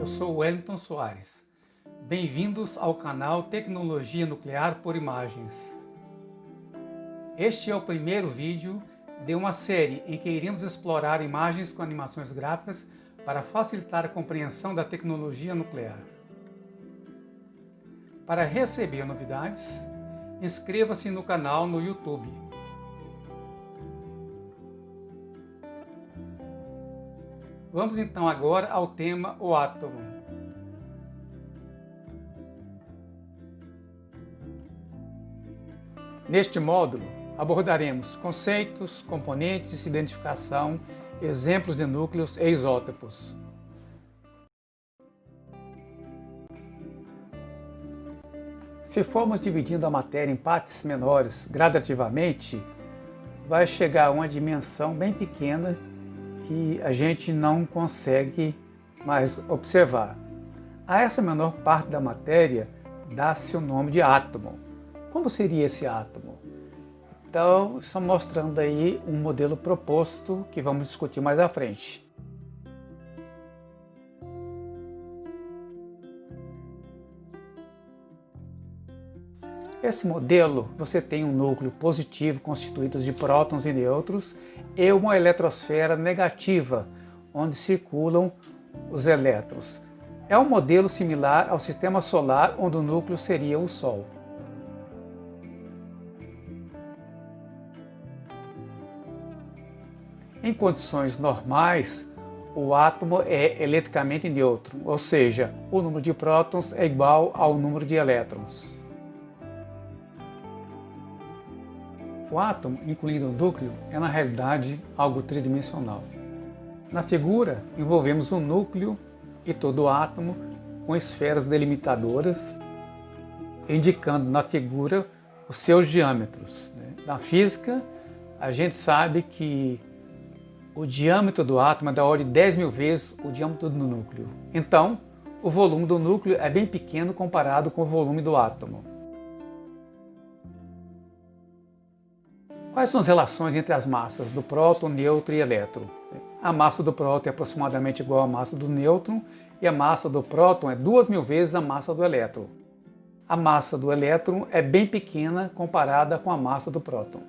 Eu sou Wellington Soares. Bem-vindos ao canal Tecnologia Nuclear por Imagens. Este é o primeiro vídeo de uma série em que iremos explorar imagens com animações gráficas para facilitar a compreensão da tecnologia nuclear. Para receber novidades, inscreva-se no canal no YouTube. Vamos então agora ao tema o átomo. Neste módulo, abordaremos conceitos, componentes, identificação, exemplos de núcleos e isótopos. Se formos dividindo a matéria em partes menores gradativamente, vai chegar a uma dimensão bem pequena que a gente não consegue mais observar. A essa menor parte da matéria dá-se o nome de átomo. Como seria esse átomo? Então, estou mostrando aí um modelo proposto que vamos discutir mais à frente. Esse modelo, você tem um núcleo positivo constituído de prótons e nêutrons e uma eletrosfera negativa, onde circulam os elétrons. É um modelo similar ao sistema solar, onde o núcleo seria o Sol. Em condições normais, o átomo é eletricamente neutro, ou seja, o número de prótons é igual ao número de elétrons. O átomo, incluindo o núcleo, é na realidade algo tridimensional. Na figura, envolvemos o núcleo e todo o átomo com esferas delimitadoras, indicando na figura os seus diâmetros. Na física, a gente sabe que o diâmetro do átomo é da ordem de 10.000 vezes o diâmetro do núcleo. Então, o volume do núcleo é bem pequeno comparado com o volume do átomo. Quais são as relações entre as massas do próton, nêutron e elétron? A massa do próton é aproximadamente igual à massa do nêutron e a massa do próton é 2.000 vezes a massa do elétron. A massa do elétron é bem pequena comparada com a massa do próton.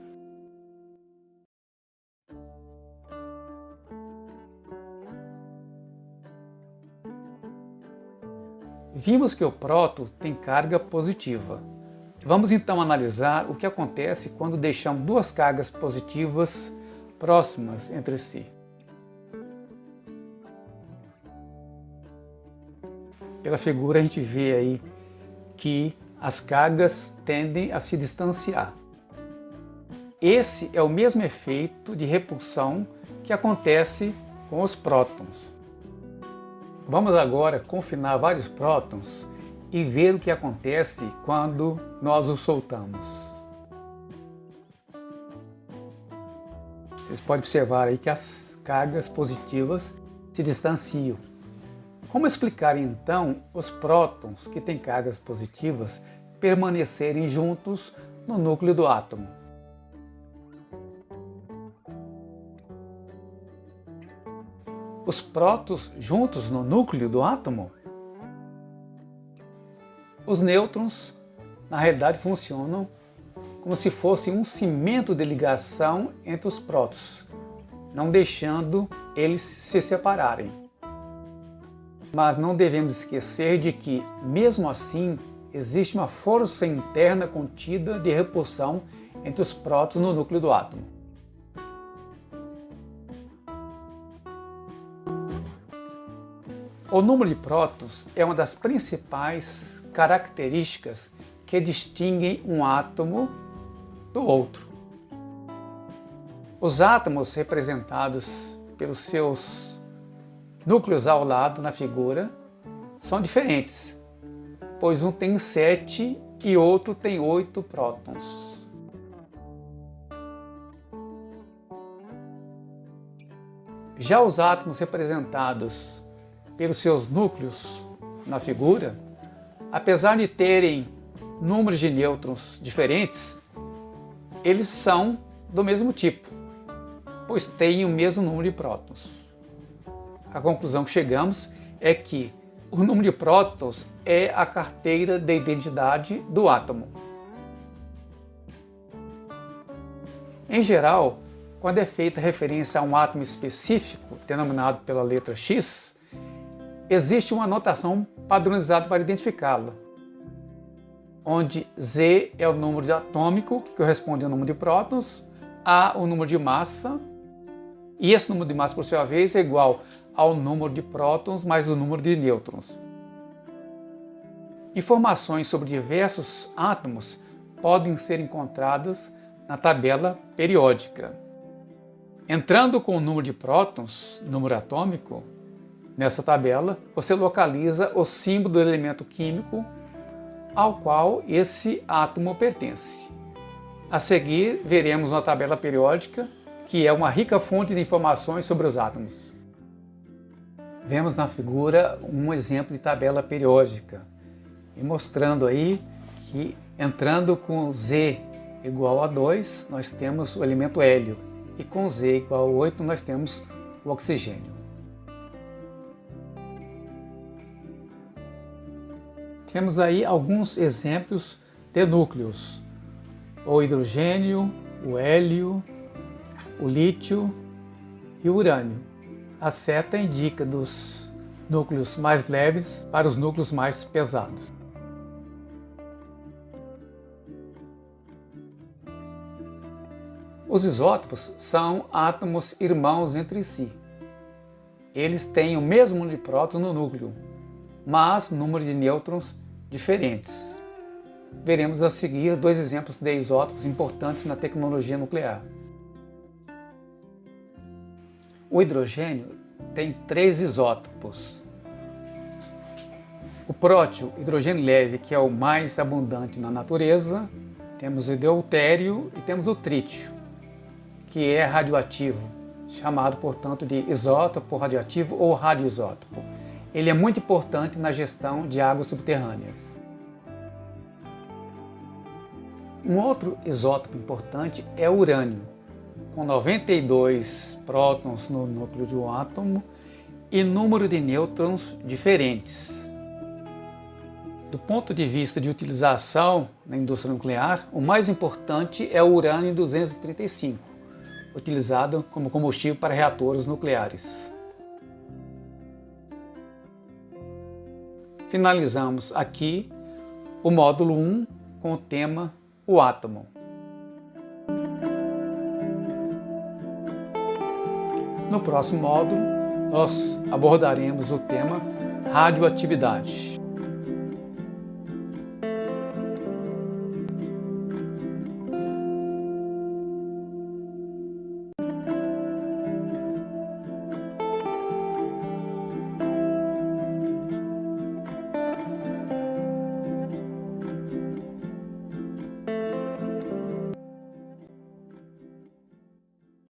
Vimos que o próton tem carga positiva. Vamos então analisar o que acontece quando deixamos duas cargas positivas próximas entre si. Pela figura a gente vê aí que as cargas tendem a se distanciar. Esse é o mesmo efeito de repulsão que acontece com os prótons. Vamos agora confinar vários prótons e ver o que acontece quando nós os soltamos. Vocês podem observar aí que as cargas positivas se distanciam. Como explicar então os prótons que têm cargas positivas permanecerem juntos no núcleo do átomo? Os prótons juntos no núcleo do átomo? Os nêutrons, na realidade, funcionam como se fosse um cimento de ligação entre os prótons, não deixando eles se separarem. Mas não devemos esquecer de que, mesmo assim, existe uma força interna contida de repulsão entre os prótons no núcleo do átomo. O número de prótons é uma das principais características que distinguem um átomo do outro. Os átomos representados pelos seus núcleos ao lado na figura são diferentes, pois um tem 7 e outro tem 8 prótons. Já os átomos representados pelos seus núcleos na figura, apesar de terem números de nêutrons diferentes, eles são do mesmo tipo, pois têm o mesmo número de prótons. A conclusão que chegamos é que O número de prótons é a carteira de identidade do átomo. Em geral, quando é feita referência a um átomo específico, denominado pela letra X, existe uma notação padronizada para identificá-lo, onde Z é o número atômico, que corresponde ao número de prótons, A o número de massa, e esse número de massa, por sua vez, é igual ao número de prótons mais o número de nêutrons. Informações sobre diversos átomos podem ser encontradas na tabela periódica. Entrando com o número de prótons, número atômico, nessa tabela, você localiza o símbolo do elemento químico ao qual esse átomo pertence. A seguir, veremos uma tabela periódica, que é uma rica fonte de informações sobre os átomos. Vemos na figura um exemplo de tabela periódica, e mostrando aí que, entrando com Z igual a 2, nós temos o elemento hélio, e com Z igual a 8, nós temos o oxigênio. Temos aí alguns exemplos de núcleos: o hidrogênio, o hélio, o lítio e o urânio. A seta indica dos núcleos mais leves para os núcleos mais pesados. Os isótopos são átomos irmãos entre si. Eles têm o mesmo número de prótons no núcleo, mas número de nêutrons diferentes. Veremos a seguir dois exemplos de isótopos importantes na tecnologia nuclear. O hidrogênio tem 3 isótopos. O prótio, hidrogênio leve, que é o mais abundante na natureza. Temos o deutério e temos o trítio, que é radioativo, chamado, portanto, de isótopo radioativo ou radioisótopo. Ele é muito importante na gestão de águas subterrâneas. Um outro isótopo importante é o urânio, com 92 prótons no núcleo de um átomo e número de nêutrons diferentes. Do ponto de vista de utilização na indústria nuclear, o mais importante é o urânio 235, utilizado como combustível para reatores nucleares. Finalizamos aqui o módulo 1 com o tema O átomo. No próximo módulo, nós abordaremos o tema radioatividade.